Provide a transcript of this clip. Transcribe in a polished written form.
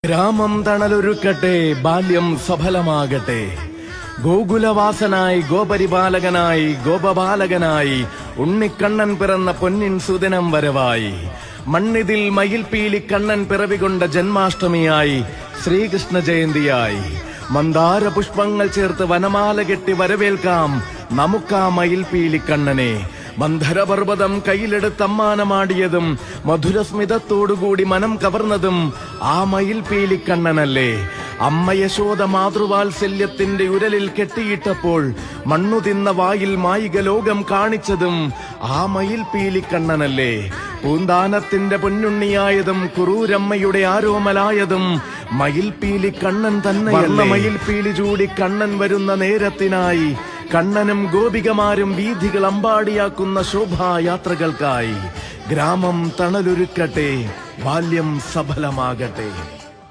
ഗ്രാമം തണലൊരുക്കട്ടെ, ബാല്യം സഫലമാകട്ടെ. ഗോകുലവാസനായി, ഗോപരിപാലകനായി, ഗോപപാലകനായി ഉണ്ണിക്കണ്ണൻ പിറന്ന പൊന്നിൻ സുദിനം വരവായി. മണ്ണിതിൽ മയിൽപീലി കണ്ണൻ പിറവികൊണ്ട ജന്മാഷ്ടമിയായി, ശ്രീകൃഷ്ണ ജയന്തിയായി. മന്ദാര പുഷ്പങ്ങൾ ചേർത്ത് വനമാല കെട്ടി വരവേൽക്കാം നമുക്കാ മയിൽപീലി കണ്ണനെ. മന്ധരപർവ്വതം കയ്യിലെടുത്തമ്മാനമാടിയതും മധുരസ്മിതത്തോടുകൂടി മനം കവർന്നതും ആ മയിൽപീലി കണ്ണനല്ലേ. അമ്മ യശോദ മാതൃവാത്സല്യത്തിന്റെ ഉരലിൽ കെട്ടിയിട്ടപ്പോൾ മണ്ണു തിന്ന വായിൽ മായിക ലോകം കാണിച്ചതും ആ മയിൽപീലി കണ്ണനല്ലേ. പൂന്താനത്തിന്റെ പൊന്നുണ്ണിയായതും കുറൂരമ്മയുടെ ആരോമലായതും മയിൽപീലി കണ്ണൻ തന്നെ. മയിൽപീലി ചൂടി കണ്ണൻ വരുന്ന നേരത്തിനായി കണ്ണനും ഗോപികമാരും വീഥികൾ അമ്പാടിയാക്കുന്ന ശോഭായാത്രകൾക്കായി. ഗ്രാമം തണലൊരുക്കട്ടെ, ബാല്യം സഫലമാകട്ടെ.